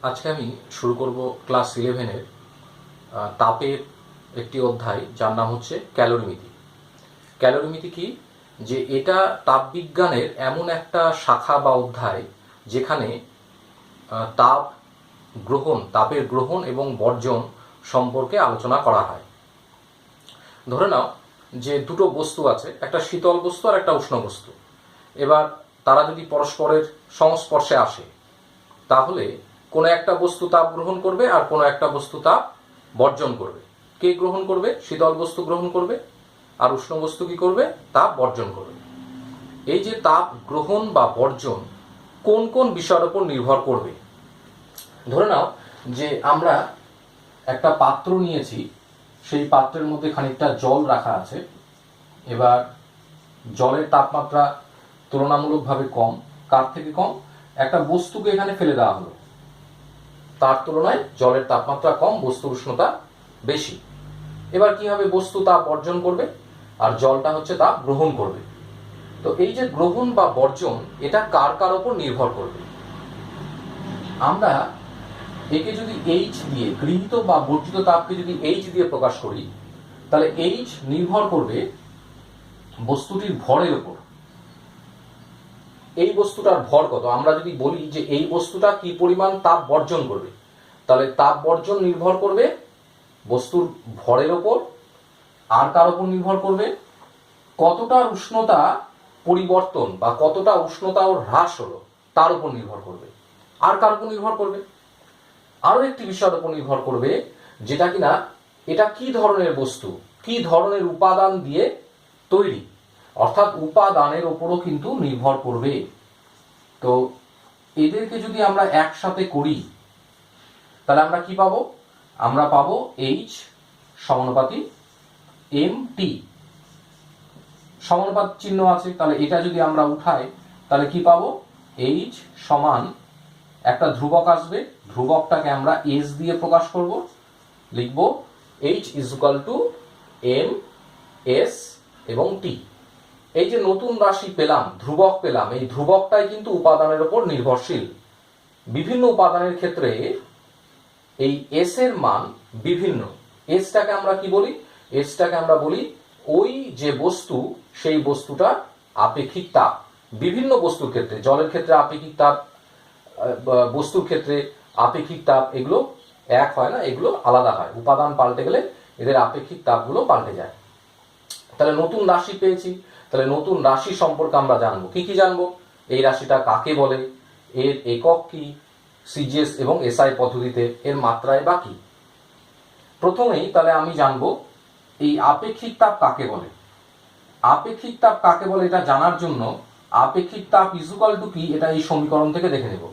আজকে আমি শুরু করব ক্লাস 11-এর তাপের একটি অধ্যায় যার নাম হচ্ছে ক্যালোরিমিতি। ক্যালোরিমিতি কি? যে এটা তাপবিজ্ঞানের এমন একটা শাখা বা অধ্যায় যেখানে তাপের গ্রহণ এবং বর্জন সম্পর্কে আলোচনা করা হয়। ধরে নাও যে দুটো বস্তু আছে, একটা শীতল বস্তু আর একটা উষ্ণ বস্তু। এবার তারা যদি পরস্পরের সংস্পর্শে আসে তাহলে কোনো একটা বস্তু তাপ গ্রহণ করবে আর কোনো একটা বস্তু তাপ বর্জন করবে। কে গ্রহণ করবে? শীতল বস্তু গ্রহণ করবে, আর উষ্ণ বস্তু কি করবে? তাপ বর্জন করবে। এই যে তাপ গ্রহণ বা বর্জন কোন কোন বিষয়ের উপর নির্ভর করবে? ধরে নাও যে আমরা একটা পাত্র নিয়েছি, সেই পাত্রের মধ্যে খানিকটা জল রাখা আছে। এবার জলের তাপমাত্রা তুলনামূলকভাবে কম। কার থেকে কম? একটা বস্তুকে এখানে ফেলে দেওয়া হলো, তার তুলনায় জলের তাপমাত্রা কম, বস্তুর উষ্ণতা বেশি। এবার কি হবে? বস্তু তাপ বর্জন করবে আর জলটা হচ্ছে তাপ গ্রহণ করবে। তো এই যে গ্রহণ বা বর্জন, এটা কার কার উপর নির্ভর করবে? আমরা একে যদি এইচ দিয়ে, গৃহীত বা বর্জিত তাপকে যদি এইচ দিয়ে প্রকাশ করি, তাহলে এইচ নির্ভর করবে বস্তুটির ভরের উপর। এই বস্তুটার ভর কত? আমরা যদি বলি যে এই বস্তুটা কি পরিমাণ তাপ বর্জন করবে, তাহলে তাপ বর্জন নির্ভর করবে বস্তুর ভরের উপর। আর কার উপর নির্ভর করবে? কতটা উষ্ণতা পরিবর্তন বা কতটা উষ্ণতা ওর হ্রাস হলো তার উপর নির্ভর করবে। আর কার উপর নির্ভর করবে? আরো একটি বিষয়ের উপর নির্ভর করবে, যেটা কিনা এটা কি ধরনের বস্তু, কি ধরনের উপাদান দিয়ে তৈরি, অর্থাৎ উপাদানের উপরও কিন্তু নির্ভর করবে। তো এদেরকে যদি আমরা একসাথে করি তাহলে আমরা কি পাবো? আমরা পাবো এইচ সমানুপাতিক এম টি। সমানুপাত চিহ্ন আছে, তাহলে এটা যদি আমরা উঠাই তাহলে কি পাবো? এইচ সমান একটা ধ্রুবক আসবে, ধ্রুবকটাকে আমরা এস দিয়ে প্রকাশ করব, লিখব H is equal to M S এবং টি। এই যে নতুন রাশি পেলাম, ধ্রুবক পেলাম, এই ধ্রুবকটাই কিন্তু উপাদানের উপর নির্ভরশীল। বিভিন্ন উপাদানের ক্ষেত্রে এই এস এর মান বিভিন্ন। এসটাকে আমরা কি বলি? এসটাকে আমরা বলি ওই যে বস্তু, সেই বস্তুটা আপেক্ষিক তাপ। বিভিন্ন বস্তুর ক্ষেত্রে, জলের ক্ষেত্রে আপেক্ষিক তাপ, বস্তুর ক্ষেত্রে আপেক্ষিক তাপ, এগুলো এক হয় না, এগুলো আলাদা হয়। উপাদান পাল্টে গেলে এদের আপেক্ষিক তাপগুলো পাল্টে যায়। তাহলে নতুন রাশি পেয়েছি, তাহলে নতুন রাশি সম্পর্কে আমরা জানবো। কি কি জানবো? এই রাশিটা কাকে বলে, এর একক কি, সিজিএস এবং এসআই পদ্ধতিতে এর মাত্রায় বা কি। প্রথমেই তাহলে আমি জানবো এই আপেক্ষিক তাপ কাকে বলে। আপেক্ষিক তাপ কাকে বলে এটা জানার জন্য আপেক্ষিক তাপ ইজ ইকুয়াল টু কি, এটা এই সমীকরণ থেকে দেখে নেব।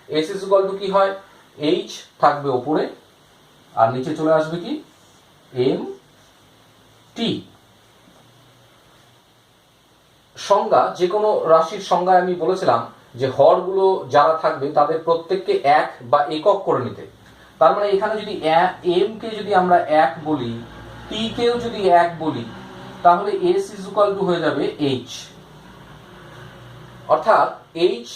এস ইজ ইকুয়াল টু কি হয়? এইচ থাকবে ওপরে আর নিচে চলে আসবে কি? M T. সংজ্ঞা, যে কোনো রাশির সংজ্ঞায় আমি বলেছিলাম যে হরগুলো যারা থাকবে তাদের প্রত্যেককে এক বা একক করে নিতে। তার মানে এখানে যদি এম কে যদি আমরা এক বলি, টি কেও যদি এক বলি, তাহলে এস ইজ ইকুয়াল টু হয়ে যাবে এইচ। অর্থাৎ এইচ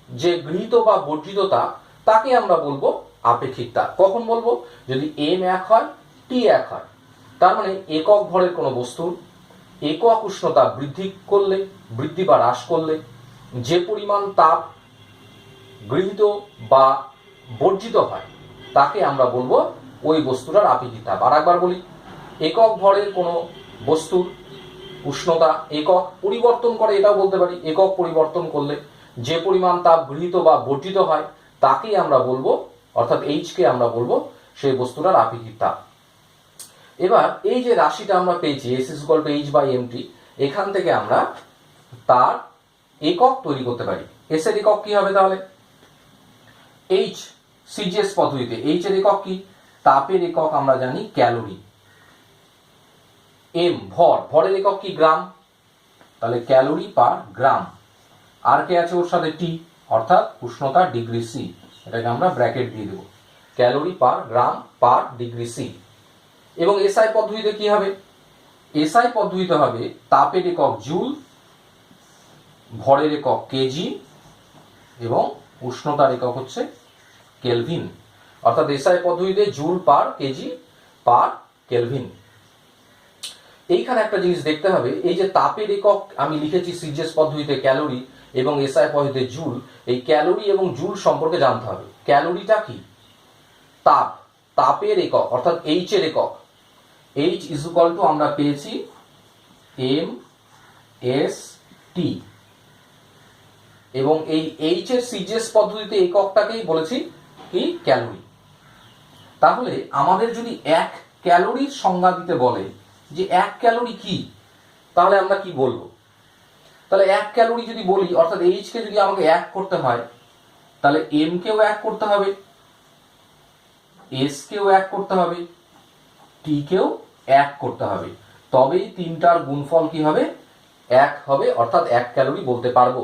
যে গৃহীত বা বর্জিত তাপ, তাকে আমরা বলবো আপেক্ষিক তাপ। কখন বলবো? যদি এম এক হয়, টি এক হয়। তার মানে একক ভরের কোনো বস্তুর একক উষ্ণতা বৃদ্ধি বা হ্রাস করলে যে পরিমাণ তাপ গৃহীত বা বর্জিত হয় তাকে আমরা বলবো ওই বস্তুটার আপেক্ষিক তাপ। আর একবার বলি, একক ভরের কোনো বস্তুর উষ্ণতা একক পরিবর্তন করে, এটাও বলতে পারি, একক পরিবর্তন করলে যে পরিমাণ তাপ গৃহীত বা বর্জিত হয় তাকেই আমরা বলবো, অর্থাৎ এইচ কে আমরা বলবো সেই বস্তুটার আপেক্ষিক তাপ। এবার এই যে রাশিটা আমরা পেয়েছি S is equal to H by M T, এখান থেকে আমরা তার একক তৈরি করতে পারি। এস এর একক কি হবে তাহলে? এইচ সিজিএস পদ্ধতিতে এইচ এর একক কি? তাপের একক আমরা জানি ক্যালোরি। এম ভরের একক কি? গ্রাম। তাহলে ক্যালোরি পার গ্রাম। আর কে আছে ওর সাথে? টি, অর্থাৎ উষ্ণতা ডিগ্রি সি। এটাকে আমরা ব্র্যাকেট দিয়ে দেবো, calorie per gram per degree C. এবং এসআই পদ্ধতিতে কি হবে? এসআই পদ্ধতিতে হবে তাপের একক জুল, ভরের একক কেজি এবং উষ্ণতার একক হচ্ছে কেলভিন। অর্থাৎ এসআই পদ্ধতিতে joule per kg per kelvin. এইখানে একটা জিনিস দেখতে হবে, এই যে তাপের একক আমি লিখেছি সিজিএস পদ্ধতিতে ক্যালোরি এবং এসআই পদ্ধতিতে জুল, এই ক্যালোরি এবং জুল সম্পর্কে জানতে হবে। ক্যালোরিটা কি? তাপ, তাপের একক অর্থাৎ এইচ এর একক। এইচ ইজ ইকুয়াল টু আমরা পেয়েছি এম এস টি, এবং এই এইচ এর সিজিএস পদ্ধতিতে এককটাকেই বলেছি কি ক্যালোরি। তাহলে আমাদের যদি এক ক্যালোরির সংজ্ঞা দিতে বলে যে এক ক্যালোরি কি, তাহলে আমরা কি বলবো? তাহলে এক ক্যালোরি যদি বলি অর্থাৎ এইচ কে যদি আমাকে এক করতে হয়, তাহলে এম কেও এক করতে হবে, এস কেও এক করতে হবে, টি কেও এক করতে হবে, তবেই তিনটার গুণফল কি হবে? এক হবে, অর্থাৎ এক ক্যালোরি বলতে পারবো।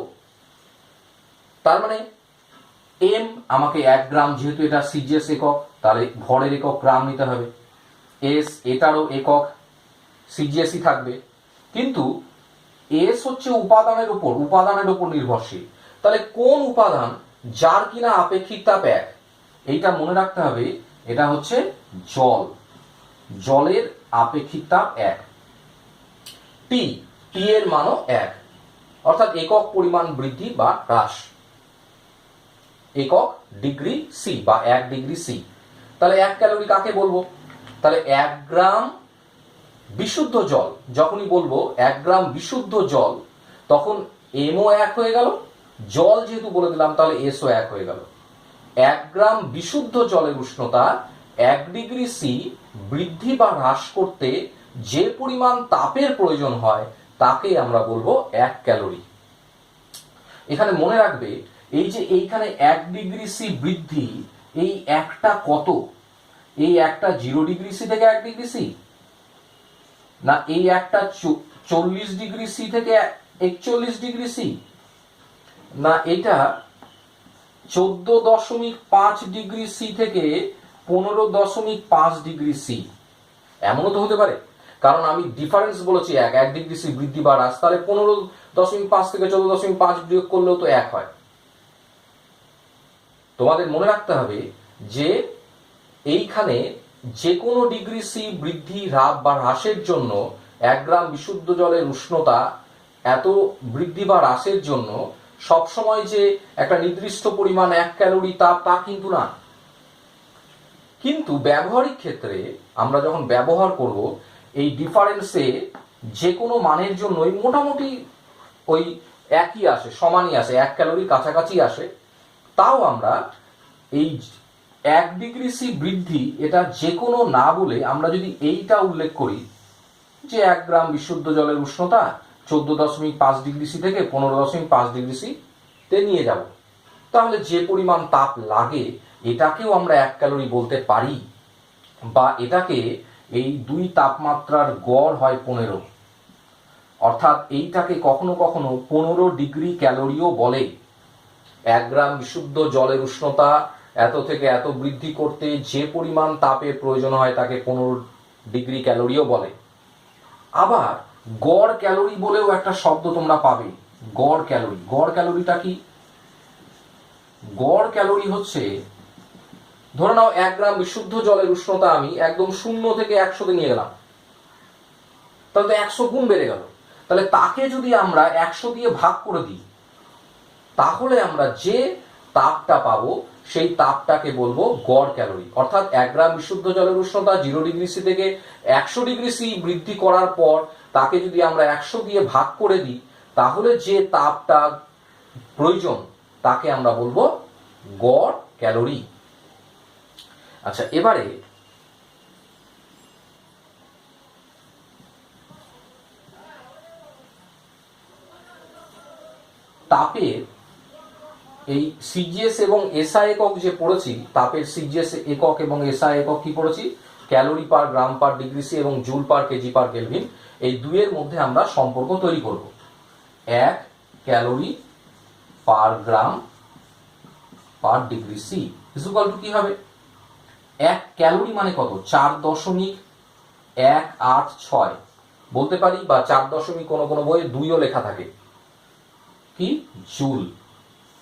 তার মানে এম আমাকে 1 গ্রাম, যেহেতু এটা সিজিএস একক তাহলে ভরের একক গ্রাম নিতে হবে। এস এটারও একক সিজিএসই থাকবে, কিন্তু এস হচ্ছে উপাদানের উপর নির্ভরশীল। তাহলে কোন উপাদান যার কিনা আপেক্ষিক তাপ 1, এইটা মনে রাখতে হবে। এটা হচ্ছে জল, জলের আপেক্ষিক তাপ 1। টি, টি এর মানও 1, অর্থাৎ একক পরিমাণ বৃদ্ধি বা হ্রাস, একক ডিগ্রি সি বা 1 ডিগ্রি সি। তাহলে 1 ক্যালোরি কাকে বলবো? তাহলে 1 গ্রাম বিশুদ্ধ জল, যখনই বলবো 1 গ্রাম বিশুদ্ধ জল, তখন এমও 1 হয়ে গেল, জল যেহেতু বলে দিলাম তাহলে এসও 1 হয়ে গেল। 1 গ্রাম বিশুদ্ধ জলের উষ্ণতা 1 ডিগ্রি সি বৃদ্ধি বা হ্রাস করতে যে পরিমাণ তাপের প্রয়োজন হয় তাকে আমরা বলবো 1 ক্যালোরি। এখানে মনে রাখবে, এই যে এইখানে 1 ডিগ্রি সি বৃদ্ধি, এই একটা কত? এই একটা 0 ডিগ্রি সি থেকে 1 ডিগ্রি সি, না এই একটা 40 ডিগ্রি সি থেকে 41 ডিগ্রি সি, না এটা 14.5 ডিগ্রি সি থেকে 15.5 ডিগ্রি সি? এমনও তো হতে পারে, কারণ আমি ডিফারেন্স বলেছি 1 ডিগ্রি সি বৃদ্ধি বা হ্রাস, তাহলে 15.5 থেকে 14.5 বিয়োগ করলেও তো 1 হয়। তোমাদের মনে রাখতে হবে যে এইখানে যে কোনো ডিগ্রি সি বৃদ্ধি বা হ্রাসের জন্য 1 গ্রাম বিশুদ্ধ জলের উষ্ণতা এত বৃদ্ধি বা হ্রাসের জন্য সবসময় যে একটা নির্দিষ্ট পরিমাণ 1 ক্যালোরি তাপ, তা কিন্তু না। কিন্তু ব্যবহারিক ক্ষেত্রে আমরা যখন ব্যবহার করব, এই ডিফারেন্সে যে কোনো মানের জন্যই মোটামুটি ওই একই আসে, সমানই আসে, 1 ক্যালোরির কাছাকাছি আসে। তাও আমরা এই 1 ডিগ্রি সি বৃদ্ধি এটা যে কোনো না বলে আমরা যদি এইটা উল্লেখ করি যে 1 গ্রাম বিশুদ্ধ জলের উষ্ণতা 14.5 ডিগ্রি সি থেকে 15.5 ডিগ্রি সি তে নিয়ে যাব, তাহলে যে পরিমাণ তাপ লাগে এটাকেও আমরা 1 ক্যালোরি বলতে পারি। বা এটাকে এই দুই তাপমাত্রার গড় হয় 15, অর্থাৎ এইটাকে কখনো কখনো 15 ডিগ্রি ক্যালোরিও বলে। 1 গ্রাম বিশুদ্ধ জলের উষ্ণতা এত থেকে এত বৃদ্ধি করতে যে পরিমাণ তাপের প্রয়োজন হয় তাকে 15 ডিগ্রি ক্যালোরিও বলে। আবার গড় ক্যালোরি বলেও একটা শব্দ তোমরা পাবে, গড় ক্যালোরি। গড় ক্যালোরিটা কি? গড় ক্যালোরি হচ্ছে, ধরে নাও 1 গ্রাম বিশুদ্ধ জলের উষ্ণতা আমি একদম 0 থেকে 100 নিয়ে গেলাম, তাহলে তো 100 গুণ বেড়ে গেল। তাহলে তাকে যদি আমরা 100 দিয়ে ভাগ করে দিই, তাহলে আমরা যে তাপটা পাবো সেই তাপটাকে বলবো গড় ক্যালোরি। অর্থাৎ 1 গ্রাম বিশুদ্ধ জলের উষ্ণতা 0 ডিগ্রি সি থেকে 100 ডিগ্রি সি বৃদ্ধি করার পর তাকে যদি আমরা 100 দিয়ে ভাগ করে দিই, তাহলে যে তাপটা প্রয়োজন তাকে আমরা বলবো গড় ক্যালোরি। আচ্ছা, এবারে তাপের এই সিজিএস এবং এসআই একক যে পড়েছি, তাপের সিজিএস একক এবং এসআই একক কি পড়েছি? Calorie per gram per degree C এবং joule per kg per kelvin. এই দুইয়ের মধ্যে আমরা সম্পর্ক তৈরি করব। 1 calorie per gram per degree C equal to কি হবে? 1 ক্যালোরি মানে কত? 4.186 বলতে পারি, বা 4 কোনো কোনো বইয়ে 2ও লেখা থাকে। কি? জুল।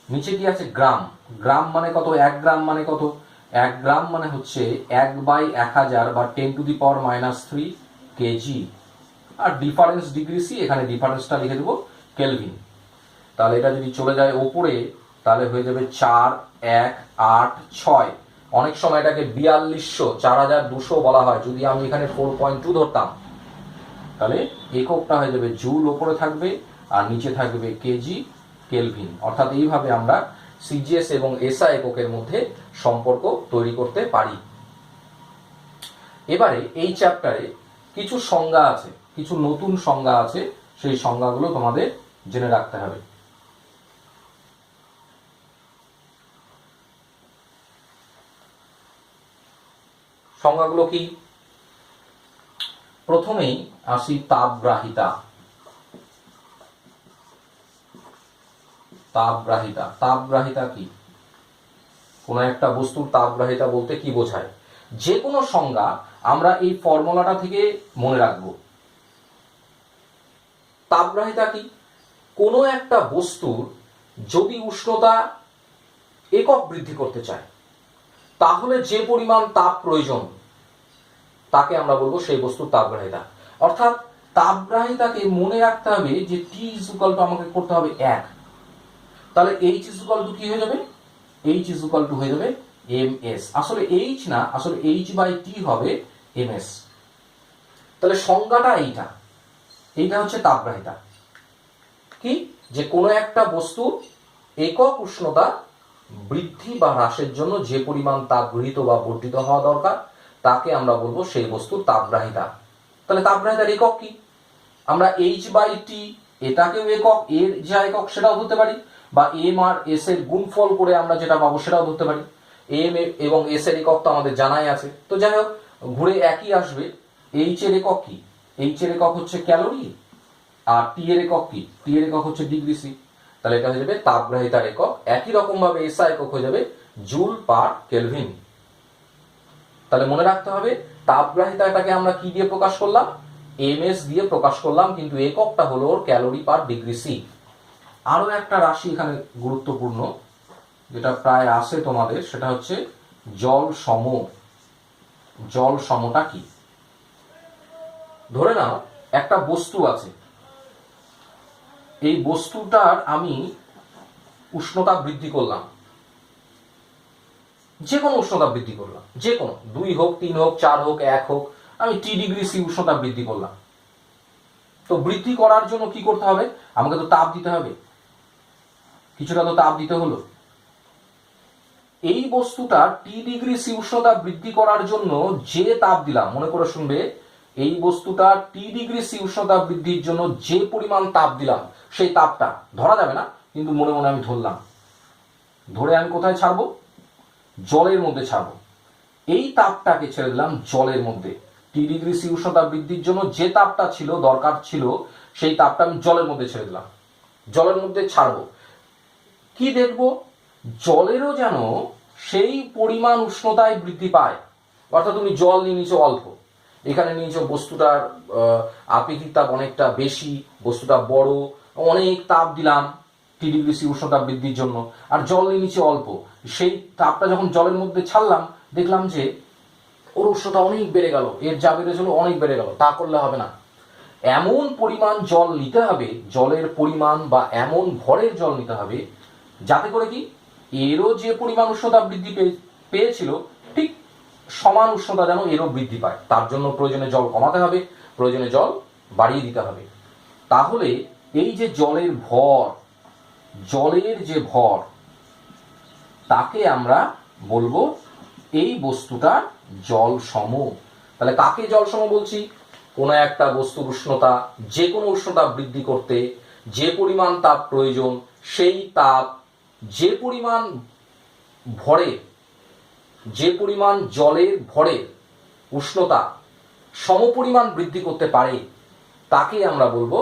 নিচে কি আছে? গ্রাম। গ্রাম মানে কত? 1 গ্রাম মানে কত? 1 গ্রাম মানে হচ্ছে 1/1000 বা 10⁻³ কেজি। আর ডিফারেন্স ডিগ্রি সি, এখানে ডিফারেন্সটা লিখে দেবো কেলভিন। তাহলে এটা যদি চলে যায় ওপরে তাহলে হয়ে যাবে 4186। অনেক সময় এটাকে 4200 4200 বলা হয়। যদি আমি এখানে 4.2 ধরতাম তাহলে এককটা হয়ে যাবে জুল, ওপরে থাকবে আর নিচে থাকবে কেজি কেলভিন। অর্থাৎ এইভাবে আমরা সিজিএস এবং এসআই এককের মধ্যে সম্পর্ক তৈরি করতে পারি। এবারে এই চ্যাপ্টারে কিছু সংজ্ঞা আছে, কিছু নতুন সংজ্ঞা আছে, সেই সংজ্ঞাগুলো তোমাদের জেনে রাখতে হবে। সংজ্ঞাগুলো কি? প্রথমেই আসি তাপগ্রাহিতা। তাপগ্রাহিতা, তাপগ্রাহিতা কি? কোন একটা বস্তুর তাপগ্রাহিতা বলতে কি বোঝায়? যে কোনো সংজ্ঞা আমরা এই ফর্মুলাটা থেকে মনে রাখব। তাপগ্রাহিতা কি? কোনো একটা বস্তুর যদি উষ্ণতা একক বৃদ্ধি করতে চায় তাহলে যে পরিমাণ তাপ প্রয়োজন তাকে আমরা বলবো সেই বস্তুর তাপগ্রাহিতা। অর্থাৎ তাপগ্রাহিতাকে মনে রাখতে হবে যে টি ইকুয়াল টু আমাকে করতে হবে 1, তাহলে এইচ ইকুয়াল টু কি হয়ে যাবে? এইচ ইকুয়াল টু হয়ে যাবে এমএস। আসলে এইচ না, আসলে H/T হবে এমএস। তাহলে সংজ্ঞাটা এইটা হচ্ছে তাপগ্রাহিতা। কি? যে কোনো একটা বস্তু একক উষ্ণতা বৃদ্ধি বা হ্রাসের জন্য যে পরিমাণ তাপ গৃহীত বা বর্ধিত হওয়া দরকার তাকে আমরা বলবো সেই বস্তুর তাপগ্রাহিতা। তাহলে তাপগ্রাহিতার একক কি? আমরা H/T এটাকেও একক, এর যা একক সেটাও ধরতে পারি, বা এম আর এস এর গুণফল করে আমরা যেটা পাবো সেটাও ধরতে পারি। এম এবং এস এর একক তো আমাদের জানাই আছে। তো যাই হোক, ঘুরে একই আসবে। এইচ এর একক কি? এইচ এর একক হচ্ছে ক্যালোরি, আর টি এর একক কি? টি এর একক হচ্ছে ডিগ্রি সি। তাহলে এটা হয়ে যাবে তাপগ্রাহিতার একক। একই রকম ভাবে এসআই একক হয়ে যাবে জুল পার কেলভিন। তাহলে মনে রাখতে হবে তাপগ্রাহিতাটাকে আমরা কি দিয়ে প্রকাশ করলাম? এমএস দিয়ে প্রকাশ করলাম, কিন্তু এককটা হলো ক্যালোরি পার ডিগ্রি সি। আরো একটা রাশি এখানে গুরুত্বপূর্ণ যেটা প্রায় আসে তোমাদের, সেটা হচ্ছে জল সম। জল সমটা কি? ধরে নাও একটা বস্তু আছে, এই বস্তুটার আমি উষ্ণতা বৃদ্ধি করলাম, যে কোনো উষ্ণতা বৃদ্ধি করলাম, যে কোনো 2 হোক, 3 হোক, 4 হোক, 1 হোক, আমি টি ডিগ্রি সি উষ্ণতা বৃদ্ধি করলাম। তো বৃদ্ধি করার জন্য কি করতে হবে? আমাকে তো তাপ দিতে হবে, কিছুটা তো তাপ দিতে হলো। এই বস্তুটা টি ডিগ্রি সি উষ্ণতা বৃদ্ধি করার জন্য যে তাপ দিলাম, মনে করে শুনবে, এই বস্তুটা টি ডিগ্রি সি উষ্ণতা বৃদ্ধির জন্য যে পরিমাণ তাপ দিলাম সেই তাপটা ধরা যাবে না, কিন্তু মনে মনে আমি ধরলাম। ধরে আমি কোথায় ছাড়বো? জলের মধ্যে ছাড়বো। এই তাপটাকে ছেড়ে দিলাম জলের মধ্যে। টি ডিগ্রি সি উষ্ণতা বৃদ্ধির জন্য যে তাপটা ছিল, দরকার ছিল, সেই তাপটা আমি জলের মধ্যে ছেড়ে দিলাম। জলের মধ্যে ছাড়বো, কি দেখবো? জলেরও যেন সেই পরিমাণ উষ্ণতায় বৃদ্ধি পায়। অর্থাৎ তুমি জল নিয়ে নিয়েছো অল্প, এখানে নিয়েছো বস্তুটার আপেক্ষিক তাপ অনেকটা বেশি, বস্তুটা বড়, অনেক তাপ দিলাম টি ডিগ্রি সি উষ্ণতা বৃদ্ধির জন্য, আর জল নিয়ে নিচে অল্প। সেই তাপটা যখন জলের মধ্যে ছাড়লাম, দেখলাম যে ওর উষ্ণতা অনেক বেড়ে গেল, এর যা বেড়েছিল অনেক বেড়ে গেল। তা করলে হবে না, এমন পরিমাণ জল নিতে হবে, জলের পরিমাণ বা এমন ভরের জল নিতে হবে যাতে করে কি এরও যে পরিমাণ উষ্ণতা বৃদ্ধি পেয়েছিল ঠিক সমান উষ্ণতা যেন এরও বৃদ্ধি পায়। তার জন্য প্রয়োজনে জল কমাতে হবে, প্রয়োজনে জল বাড়িয়ে দিতে হবে। তাহলে এই যে জলের ভর, জলের যে ভর, তাকে আমরা বলবো এই বস্তুটা জল সম। তাহলে কাকে জল সম বলছি? কোনো একটা বস্তুর উষ্ণতা, যে কোনো উষ্ণতা বৃদ্ধি করতে যে পরিমাণ তাপ প্রয়োজন, সেই তাপ যে পরিমাণ ভরে, যে পরিমাণ জলের ভরে উষ্ণতা সমপরিমাণ বৃদ্ধি করতে পারে, তাকে আমরা বলবো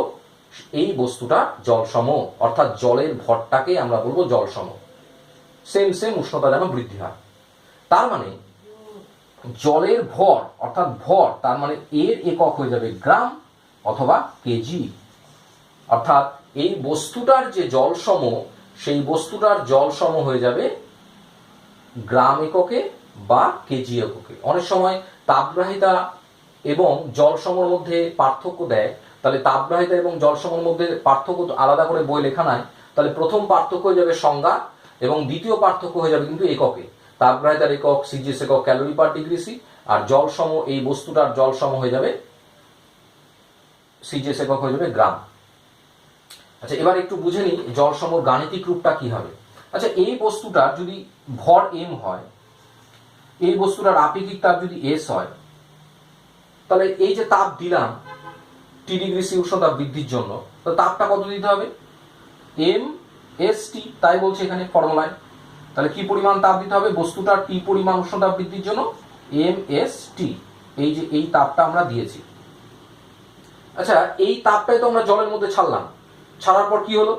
এই বস্তুটা জলসম। অর্থাৎ জলের ভরটাকে আমরা বলবো জলসম। সেম সেম উষ্ণতা যেন বৃদ্ধি হয়। তার মানে জলের ভর, অর্থাৎ ভর, তার মানে এর একক হয়ে যাবে গ্রাম অথবা কেজি। অর্থাৎ এই বস্তুটার যে জলসম, সেই বস্তুটার জলসম হয়ে যাবে গ্রাম এককে বা কেজি এককে। অনেক সময় তাপগ্রাহিতা এবং জলসমর মধ্যে পার্থক্য দেয়, তাহলে তাপগ্রাহিতা এবং জলসমর মধ্যে পার্থক্য আলাদা করে বই লেখা নাই, তাহলে প্রথম পার্থক্য হয়ে যাবে সংজ্ঞা এবং দ্বিতীয় পার্থক্য হয়ে যাবে কিন্তু এককে। তাপগ্রাহিতার একক সিজিএস একক ক্যালোরি পার ডিগ্রি সি, আর জলসম এই বস্তুটার জলসম হয়ে যাবে সিজিএস একক হয়ে যাবে গ্রাম। আচ্ছা, এবার একটু বুঝে নিই জলসমর গাণিতিক রূপটা কি হবে। আচ্ছা, এই বস্তুটার যদি ভর এম হয়, এই বস্তুটার আপেক্ষিক তাপ যদি এস হয়, তাহলে এই যে তাপ দিলাম টি ডিগ্রি সি উষ্ণতা বৃদ্ধির জন্য, তো তাপটা কত দিতে হবে? এম এস টি, তাই বলছে এখানে ফর্মুলায়। তাহলে কি পরিমাণ তাপ দিতে হবে বস্তুটার টি পরিমাণ উষ্ণতা বৃদ্ধির জন্য? M S T. এই যে এই তাপটা আমরা দিয়েছি। আচ্ছা, এই তাপটাই তো আমরা জলের মধ্যে ছাড়লাম, ছাড়ার পর কি হলো?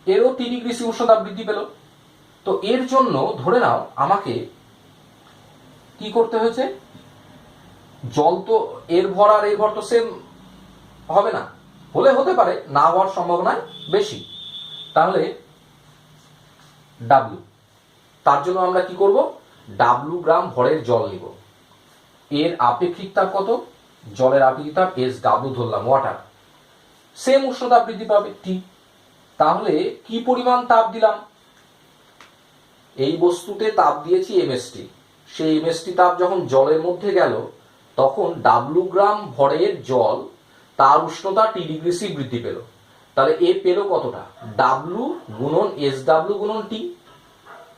এরও টি ডিগ্রি সি উষ্ণতা বৃদ্ধি পেল। তো এর জন্য ধরে নাও আমাকে কি করতে হয়েছে, জল তো এর ভর আর এই ভর তো সেম হবে না, হলে হতে পারে, না হওয়ার সম্ভাবনা বেশি। তাহলে ডাব্লু, তার জন্য আমরা কি করব? ডাব্লু গ্রাম ভরের জল নিব। এর আপেক্ষিক তাপ কত? জলের আপেক্ষিক তাপ এস ডাব্লু ধরলাম, ওয়াটার, সেম উষ্ণতা বৃদ্ধি পাবে টি। তাহলে কি পরিমাণ তাপ দিলাম? এই বস্তুতে তাপ দিয়েছি এমএসটি, সেই এমএসটি তাপ যখন জলের মধ্যে গেল তখন ডাব্লু গ্রাম ভরের জল তার উষ্ণতা টি ডিগ্রি সি বৃদ্ধি পেল। তাহলে এ পেল কতটা? ডাব্লু গুণন এস ডাব্লু গুণন টি।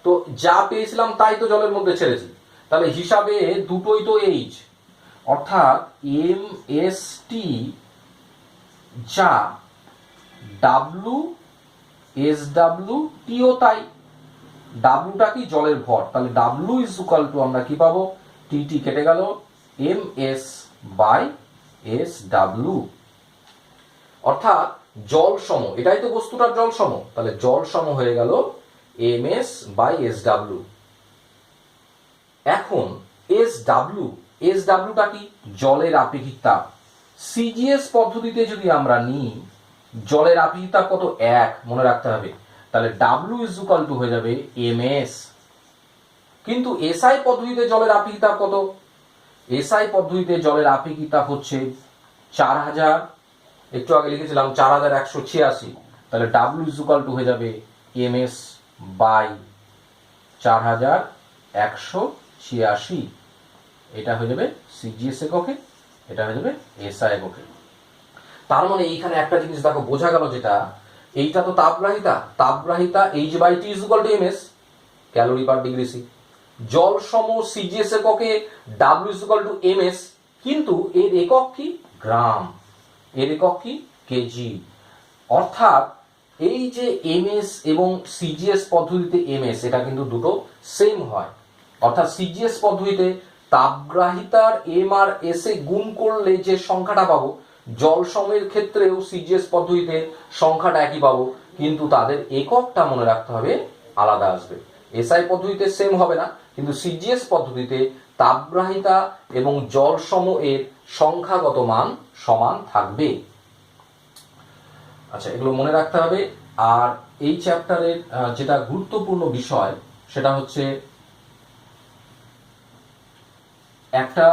তো যা পেয়েছিলাম তাই তো জলের মধ্যে ছেড়েছি, তাহলে হিসাবে দুটোই তো এইচ, অর্থাৎ এম এস টি যা ডাব্লু এস ডাব্লু টিও তাই। ডাব্লুটা কি? জলের ভর, তাহলে ডাব্লু ইজ ইকুয়াল টু আমরা কি পাবো? টি টি কেটে গেল, M S by S W, অর্থাৎ জল সম, এটাই তো বস্তুটার জল সম, তাহলে জল সম হয়ে গেল M S by S W. এখন এস ডাব্লু, এস ডাব্লুটা কি? জলের আপেক্ষিক তাপ। সিজিএস পদ্ধতিতে যদি আমরা নিই, জলের আপেক্ষিক তাপ কত? 1, মনে রাখতে হবে। তাহলে ডাব্লু ইজ ইকুয়াল টু হয়ে যাবে এম এস। কিন্তু এসআই পদ্ধতিতে জলের আপেক্ষিক তাপ কত? এসআই পদ্ধতিতে জলের আপেক্ষিক তাপ হচ্ছে 4000, একটু আগে লিখেছিলাম 4186, তাহলে ডাব্লু ইজ ইকুয়াল টু হয়ে যাবে এম এস বাই 4186, এটা হয়ে যাবে সিজিএস এককে, এটা হয়ে যাবে এসআই এককে। তার মানে এইখানে একটা জিনিস দেখো বোঝা গেল, যেটা এইটা তো তাপগ্রাহিতা, তাপগ্রাহিতা H by T is equal to M S calorie per degree C. জল সম সিজিএস এককে W is equal to M S, কিন্তু এর একক কি? গ্রাম, এর একক কি? কেজি। অর্থাৎ এই যে এমএস এবং সিজিএস পদ্ধতিতে এমএস, এটা কিন্তু দুটো সেম হয়। অর্থাৎ সিজিএস পদ্ধতিতে তাপগ্রাহিতার এম আর এস এ গুণ করলে যে সংখ্যাটা পাবো, জল সমের ক্ষেত্রেও সিজিএস পদ্ধতিতে সংখ্যাটা একই পাবো, কিন্তু তাদের এককটা মনে রাখতে হবে আলাদা আসবে। এসআই পদ্ধতিতে সেম হবে না, কিন্তু সিজিএস পদ্ধতিতে তাপগ্রাহিতা এবং জল সম এর সংখ্যাগত মান সমান থাকবে। আচ্ছা, এগুলো মনে রাখতে হবে। আর এই চ্যাপ্টারের যেটা গুরুত্বপূর্ণ বিষয় সেটা হচ্ছে, একটা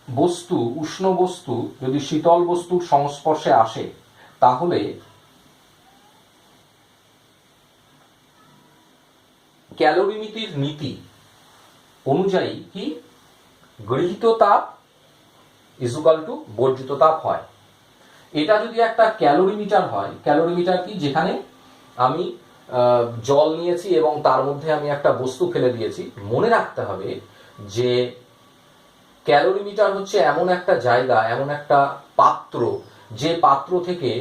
বস্তু, উষ্ণ বস্তু যদি শীতল বস্তুর সংস্পর্শে আসে, তাহলে ক্যালোরিমিতির নীতি অনুযায়ী কি গৃহীত তাপ ইজ ইকুয়াল টু বর্জিত তাপ হয়। এটা যদি একটা ক্যালোরিমিটার হয়, ক্যালোরিমিটার কি? যেখানে আমি জল নিয়েছি এবং তার মধ্যে আমি একটা বস্তু ফেলে দিয়েছি। মনে রাখতে হবে যে ক্যালোরিমিটার হচ্ছে এমন একটা জায়গা, এমন একটা পাত্র, যে পাত্র থেকে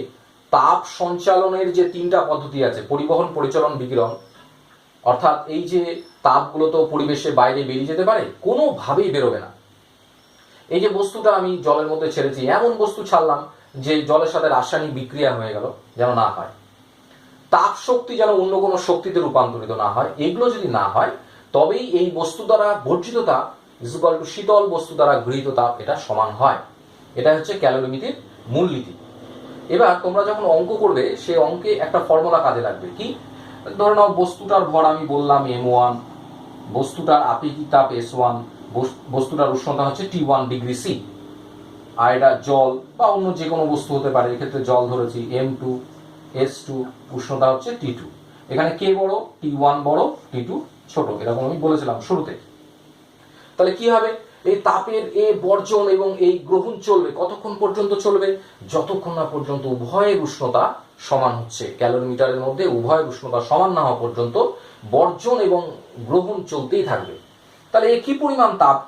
তাপ সঞ্চালনের যে 3টা পদ্ধতি আছে, পরিবহন, পরিচালন, বিকিরণ, অর্থাৎ এই যে তাপগুলো তো পরিবেশে বাইরে বেরিয়ে যেতে পারে, কোনোভাবেই বেরোবে না। এই যে বস্তুটা আমি জলের মধ্যে ছেড়েছি, এমন বস্তু ছাড়লাম যে জলের সাথে রাসায়নিক বিক্রিয়া হয়ে গেল, যেন না হয়। তাপ শক্তি যেন অন্য কোনো শক্তিতে রূপান্তরিত না হয়। এগুলো যদি না হয়, তবেই এই বস্তু দ্বারা বর্জিত তাপ ইজ ইকুয়াল টু শীতল বস্তু দ্বারা গৃহীত তাপ, এটা সমান হয়। এটা হচ্ছে ক্যালোরিমিতির মূলনীতি। এবার তোমরা যখন অঙ্ক করবে, সেই অঙ্কে একটা ফর্মুলা কাজে লাগবে। কি? ধরে নাও বস্তুটার ভর আমি বললাম m1, বস্তুটার আপেক্ষিক তাপ S1, বস্তুটার উষ্ণতা হচ্ছে T1 ডিগ্রি সি, আর এটা জল বা অন্য যে কোনো বস্তু হতে পারে, এক্ষেত্রে জল ধরেছি M2, S2, উষ্ণতা হচ্ছে T2। এখানে কে বড়? T1 বড়, T2 ছোট, এরকম আমি বলেছিলাম শুরুতে। তাহলে কি হবে? এই তাপের এ বর্জন এবং এই গ্রহণ চলবে কতক্ষণ পর্যন্ত চলবে? যতক্ষণ না পর্যন্ত উভয়ের উষ্ণতা সমান হচ্ছে। ক্যালোরিমিটারের মধ্যে উভয়ের উষ্ণতা সমান না হওয়া পর্যন্ত বর্জন এবং গ্রহণ চলতেই থাকবে। তাহলে এ কি পরিমাণ তাপ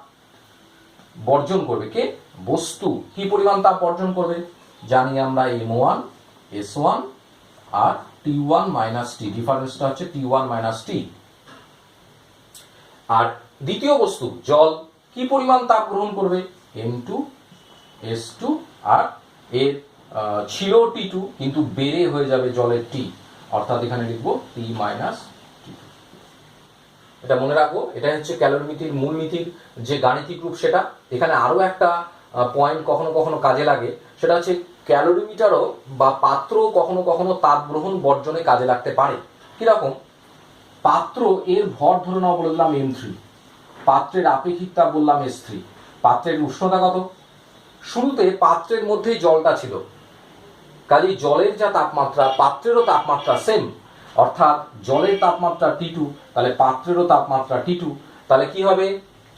বর্জন করবে? কে? বস্তু কি পরিমাণ তাপ বর্জন করবে? জানি আমরা M1, S1 আর T1 মাইনাস টি, ডিফারেন্সটা হচ্ছে T1 মাইনাস টি। আর দ্বিতীয় বস্তু জল কি পরিমাণ তাপ গ্রহণ করবে? M2, S2 আর এর ছিল T2 কিন্তু বেড়ে হয়ে যাবে জলের T, অর্থাৎ এখানে লিখবো T মাইনাস T2। এটা মনে রাখবো, এটা হচ্ছে ক্যালোরিমিতির মূলনীতির যে গাণিতিক রূপ সেটা। এখানে আরো একটা পয়েন্ট কখনো কখনো কাজে লাগে, সেটা হচ্ছে ক্যালোরিমিটারও বা পাত্র কখনো কখনো তাপ গ্রহণ বর্জনে কাজে লাগতে পারে। কিরকম? পাত্র এর ভর ধরে নাও বলে দিলাম M3, পাত্রের আপেক্ষিক তাপ বললাম S3, পাত্রের উষ্ণতা কত? শুরুতে পাত্রের মধ্যেই জলটা ছিল, কাজেই জলের যা তাপমাত্রা পাত্রেরও তাপমাত্রা সেম, অর্থাৎ জলের তাপমাত্রা T2, তাহলে পাত্রেরও তাপমাত্রা T2। তাহলে কি হবে?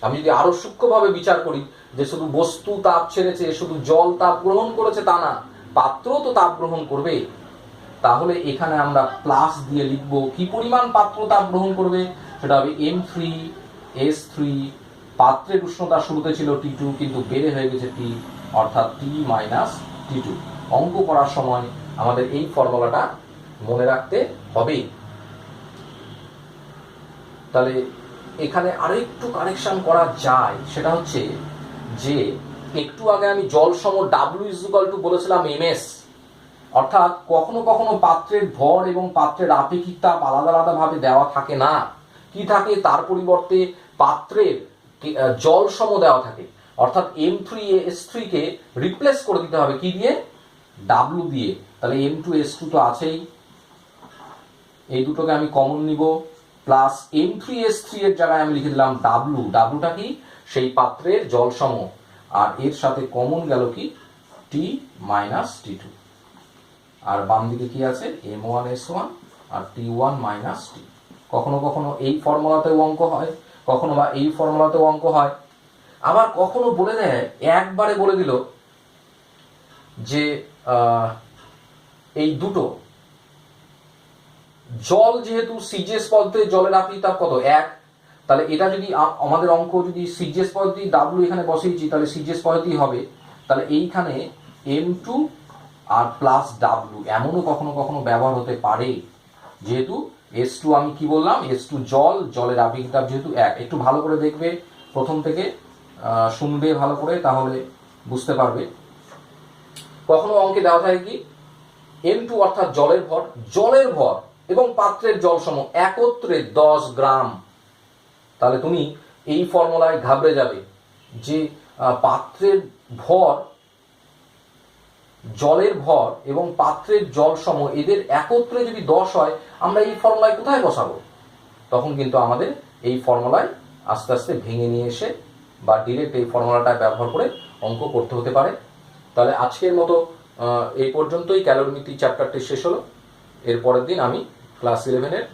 আমি যদি আরো সূক্ষ্মভাবে বিচার করি যে শুধু বস্তু তাপ ছেড়েছে, শুধু জল তাপ গ্রহণ করেছে তা না, পাত্রও তো তাপ গ্রহণ করবে। তাহলে এখানে আমরা প্লাস দিয়ে লিখব কি পরিমাণ পাত্র তাপ গ্রহণ করবে, সেটা হবে M3, S3, পাত্রের উষ্ণতা শুরুতে ছিল T2 কিন্তু বেড়ে হয়ে গেছে T, অর্থাৎ T মাইনাস T2। অঙ্ক করার সময় আমাদের এই ফর্মুলাটা মনে রাখতে হবে। তাহলে এখানে আরেকটু কারেকশন করা যায়, সেটা হচ্ছে যে একটু আগে আমি জল সম W বলেছিলাম MS, অর্থাৎ কখনো কখনো পাত্রের ভর এবং পাত্রের আপেক্ষিক তাপ আলাদা আলাদা ভাবে দেওয়া থাকে না, কি থাকে? তার পরিবর্তে পাত্রের জল সম দেওয়া থাকে, অর্থাৎ M3S3 কে রিপ্লেস করে দিতে হবে কি দিয়ে? W দিয়ে। তাহলে M2S2 তো আছেই, এই দুটোকে আমি কমন নিব, প্লাস M3S3 এর জায়গায় আমি লিখে দিলাম W। Wটা কি? সেই পাত্রের জল সম, আর এর সাথে কমন গেল কি? T minus T2। আর বাম দিকে কি আছে? M1S1 আর T1 মাইনাস T। কখনো কখনো এই ফর্মুলাতেও অঙ্ক হয়, কখনো বা এই ফর্মুলাতেও অঙ্ক হয়, আবার কখনো বলে দেয় একবারে বলে দিল যে এই দুটো জল যেহেতু সিজিএস পদ্ধতি, জলের আপেক্ষিক তাপ কত? 1, তাহলে এটা যদি আমাদের অঙ্ক যদি সিজিএস পদ্ধতি W এখানে বসিয়েছি, তাহলে সিজিএস পদ্ধতি হবে, তাহলে এইখানে M2 আর প্লাস W এমনও কখনো কখনো ব্যবহার হতে পারে, যেহেতু S2 আমি কি বললাম? S2 জল, জলের আপেক্ষিক তাপ যেহেতু 1। একটু ভালো করে দেখবে, প্রথম থেকে শুনবে ভালো করে, তাহলে বুঝতে পারবে। কখনো অঙ্কে দেওয়া থাকে কি? M2 অর্থাৎ জলের ভর এবং পাত্রের জল সম একত্রে 10 গ্রাম। তাহলে তুমি এই ফর্মুলায় ঘাবড়ে যাবে যে পাত্রের ভর, জলের ভর এবং পাত্রের জল সম এদের একত্রে যদি 10 হয়, আমরা এই ফর্মুলায় কোথায় বসাবো? তখন কিন্তু আমাদের এই ফর্মুলায় আস্তে আস্তে ভেঙে নিয়ে এসে বা ডিরেক্ট এই ফর্মুলাটা ব্যবহার করে অঙ্ক করতে হতে পারে। তাহলে আজকের মতো এই পর্যন্তই ক্যালোরিমিতি চ্যাপ্টারটি শেষ হলো। এর পরের দিন আমি ক্লাস 11-এর